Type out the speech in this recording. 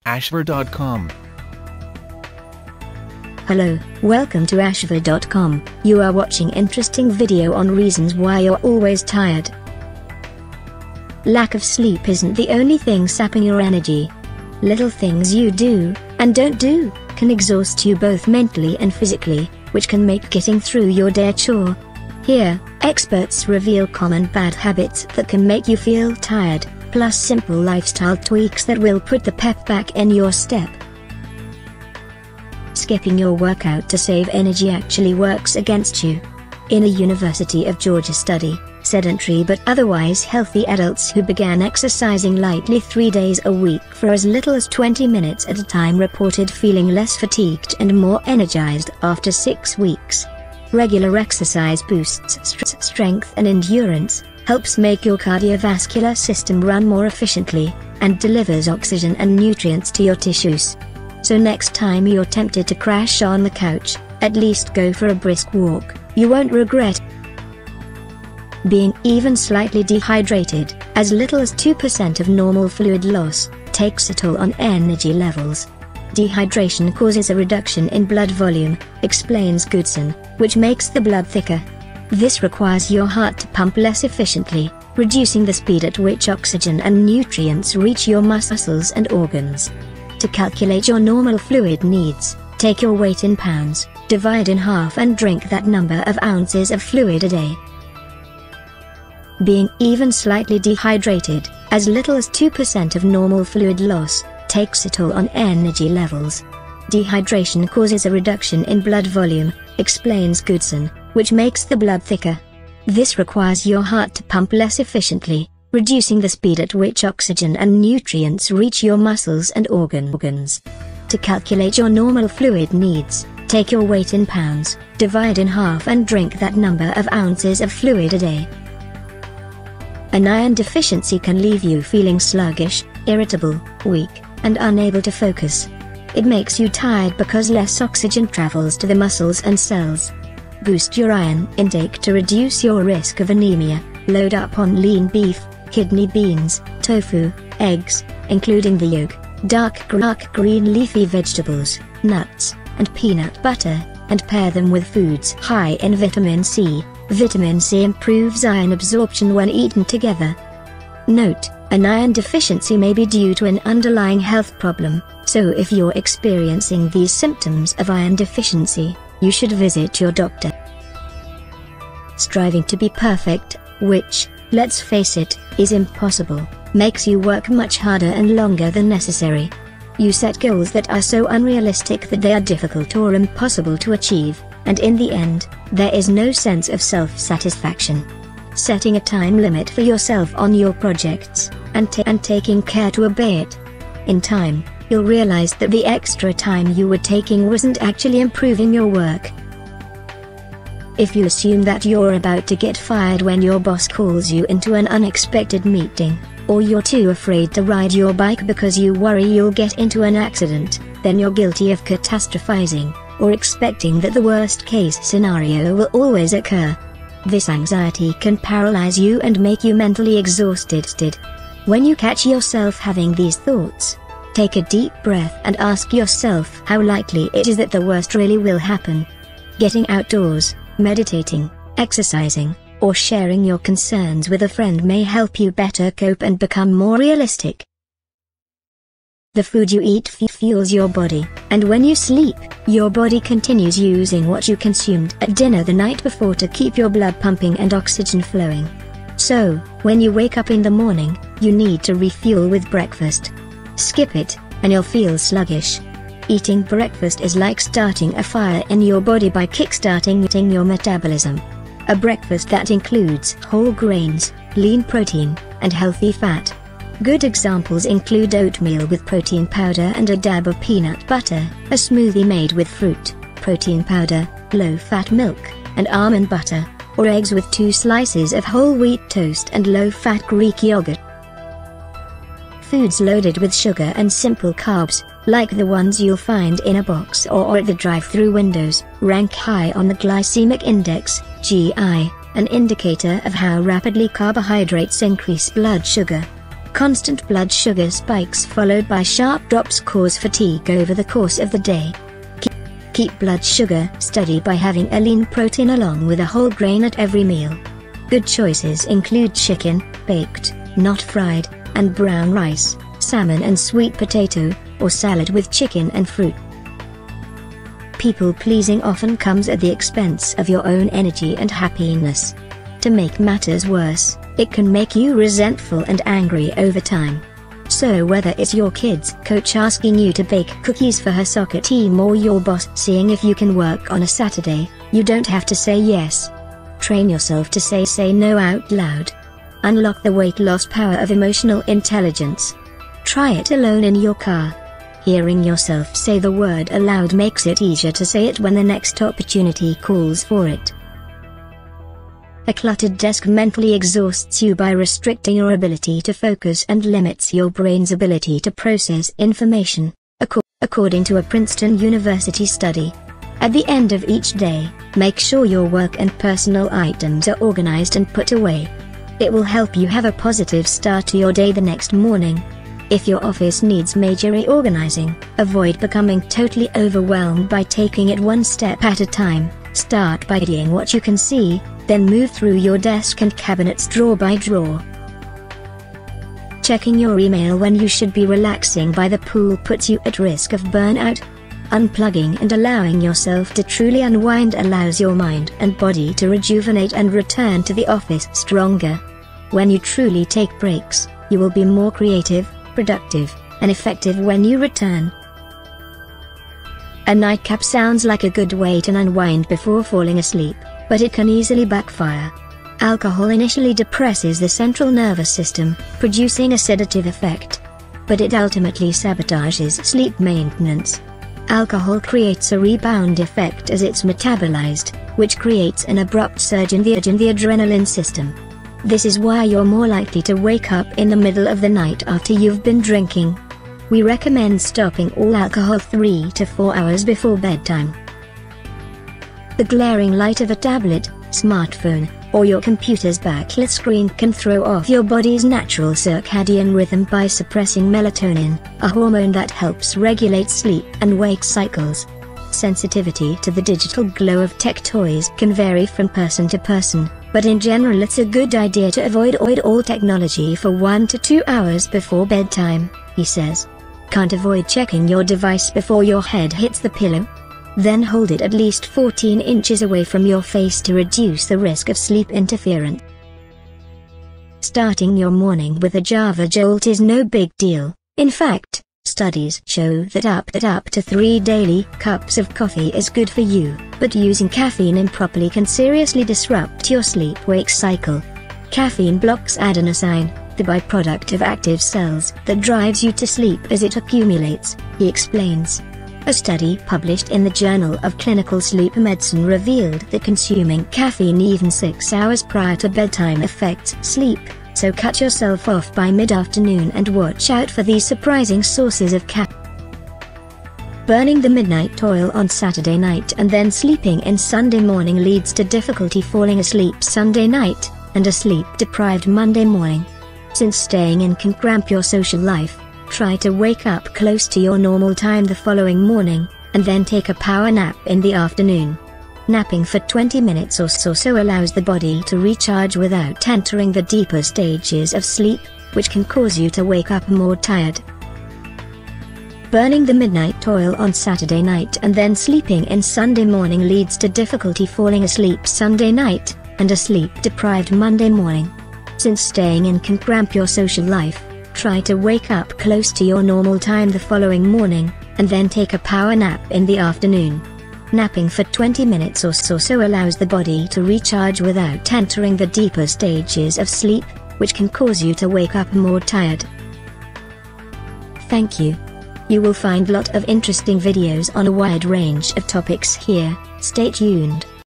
Ashver.com. Hello, welcome to Ashver.com. You are watching interesting video on reasons why you're always tired. Lack of sleep isn't the only thing sapping your energy. Little things you do, and don't do, can exhaust you both mentally and physically, which can make getting through your day a chore. Here, experts reveal common bad habits that can make you feel tired, plus simple lifestyle tweaks that will put the pep back in your step. Skipping your workout to save energy actually works against you. In a University of Georgia study, sedentary but otherwise healthy adults who began exercising lightly 3 days a week for as little as 20 minutes at a time reported feeling less fatigued and more energized after 6 weeks. Regular exercise boosts strength and endurance, helps make your cardiovascular system run more efficiently, and delivers oxygen and nutrients to your tissues. So next time you're tempted to crash on the couch, at least go for a brisk walk, you won't regret. Being even slightly dehydrated, as little as 2% of normal fluid loss, takes a toll on energy levels. Dehydration causes a reduction in blood volume, explains Goodson, which makes the blood thicker. This requires your heart to pump less efficiently, reducing the speed at which oxygen and nutrients reach your muscles and organs. To calculate your normal fluid needs, take your weight in pounds, divide in half and drink that number of ounces of fluid a day. Being even slightly dehydrated, as little as 2% of normal fluid loss, takes a toll on energy levels. Dehydration causes a reduction in blood volume, explains Goodson, which makes the blood thicker. This requires your heart to pump less efficiently, reducing the speed at which oxygen and nutrients reach your muscles and organs. To calculate your normal fluid needs, take your weight in pounds, divide in half and drink that number of ounces of fluid a day. An iron deficiency can leave you feeling sluggish, irritable, weak, and unable to focus. It makes you tired because less oxygen travels to the muscles and cells. Boost your iron intake to reduce your risk of anemia. Load up on lean beef, kidney beans, tofu, eggs, including the yolk, dark green leafy vegetables, nuts, and peanut butter, and pair them with foods high in vitamin C. Vitamin C improves iron absorption when eaten together. Note: an iron deficiency may be due to an underlying health problem, so if you're experiencing these symptoms of iron deficiency, you should visit your doctor. Striving to be perfect, which, let's face it, is impossible, makes you work much harder and longer than necessary. You set goals that are so unrealistic that they are difficult or impossible to achieve, and in the end, there is no sense of self-satisfaction. Setting a time limit for yourself on your projects, and taking care to obey it. In time, you'll realize that the extra time you were taking wasn't actually improving your work. If you assume that you're about to get fired when your boss calls you into an unexpected meeting, or you're too afraid to ride your bike because you worry you'll get into an accident, then you're guilty of catastrophizing, or expecting that the worst-case scenario will always occur. This anxiety can paralyze you and make you mentally exhausted. When you catch yourself having these thoughts, take a deep breath and ask yourself how likely it is that the worst really will happen. Getting outdoors, meditating, exercising, or sharing your concerns with a friend may help you better cope and become more realistic. The food you eat fuels your body, and when you sleep, your body continues using what you consumed at dinner the night before to keep your blood pumping and oxygen flowing. So, when you wake up in the morning, you need to refuel with breakfast. Skip it, and you'll feel sluggish. Eating breakfast is like starting a fire in your body by kickstarting your metabolism. A breakfast that includes whole grains, lean protein, and healthy fat. Good examples include oatmeal with protein powder and a dab of peanut butter, a smoothie made with fruit, protein powder, low-fat milk, and almond butter, or eggs with 2 slices of whole wheat toast and low-fat Greek yogurt. Foods loaded with sugar and simple carbs, like the ones you'll find in a box or at the drive-thru windows, rank high on the glycemic index, GI, an indicator of how rapidly carbohydrates increase blood sugar. Constant blood sugar spikes followed by sharp drops cause fatigue over the course of the day. Keep blood sugar steady by having a lean protein along with a whole grain at every meal. Good choices include chicken, baked, not fried, and brown rice, salmon and sweet potato, or salad with chicken and fruit. People-pleasing often comes at the expense of your own energy and happiness. To make matters worse, it can make you resentful and angry over time. So whether it's your kid's coach asking you to bake cookies for her soccer team or your boss seeing if you can work on a Saturday, you don't have to say yes. Train yourself to say no out loud. Unlock the weight loss power of emotional intelligence. Try it alone in your car. Hearing yourself say the word aloud makes it easier to say it when the next opportunity calls for it. A cluttered desk mentally exhausts you by restricting your ability to focus and limits your brain's ability to process information, according to a Princeton University study. At the end of each day, make sure your work and personal items are organized and put away. It will help you have a positive start to your day the next morning. If your office needs major reorganizing, avoid becoming totally overwhelmed by taking it one step at a time. Start by tidying what you can see, then move through your desk and cabinets drawer by drawer. Checking your email when you should be relaxing by the pool puts you at risk of burnout. Unplugging and allowing yourself to truly unwind allows your mind and body to rejuvenate and return to the office stronger. When you truly take breaks, you will be more creative, productive, and effective when you return. A nightcap sounds like a good way to unwind before falling asleep, but it can easily backfire. Alcohol initially depresses the central nervous system, producing a sedative effect. But it ultimately sabotages sleep maintenance. Alcohol creates a rebound effect as it's metabolized, which creates an abrupt surge in the adrenaline system. This is why you're more likely to wake up in the middle of the night after you've been drinking. We recommend stopping all alcohol 3 to 4 hours before bedtime. The glaring light of a tablet, smartphone, or your computer's backlit screen can throw off your body's natural circadian rhythm by suppressing melatonin, a hormone that helps regulate sleep and wake cycles. Sensitivity to the digital glow of tech toys can vary from person to person, but in general it's a good idea to avoid all technology for 1 to 2 hours before bedtime, he says. Can't avoid checking your device before your head hits the pillow? Then hold it at least 14 inches away from your face to reduce the risk of sleep interference. Starting your morning with a Java Jolt is no big deal. In fact, studies show that up to 3 daily cups of coffee is good for you, but using caffeine improperly can seriously disrupt your sleep-wake cycle. Caffeine blocks adenosine, the byproduct of active cells that drives you to sleep as it accumulates, he explains. A study published in the Journal of Clinical Sleep Medicine revealed that consuming caffeine even 6 hours prior to bedtime affects sleep, so cut yourself off by mid-afternoon and watch out for these surprising sources of caffeine. Burning the midnight oil on Saturday night and then sleeping in Sunday morning leads to difficulty falling asleep Sunday night, and a sleep-deprived Monday morning. Since staying in can cramp your social life, try to wake up close to your normal time the following morning, and then take a power nap in the afternoon. Napping for 20 minutes or so allows the body to recharge without entering the deeper stages of sleep, which can cause you to wake up more tired. Burning the midnight oil on Saturday night and then sleeping in Sunday morning leads to difficulty falling asleep Sunday night, and a sleep-deprived Monday morning. Since staying in can cramp your social life, try to wake up close to your normal time the following morning, and then take a power nap in the afternoon. Napping for 20 minutes or so allows the body to recharge without entering the deeper stages of sleep, which can cause you to wake up more tired. Thank you. You will find a lot of interesting videos on a wide range of topics here. Stay tuned.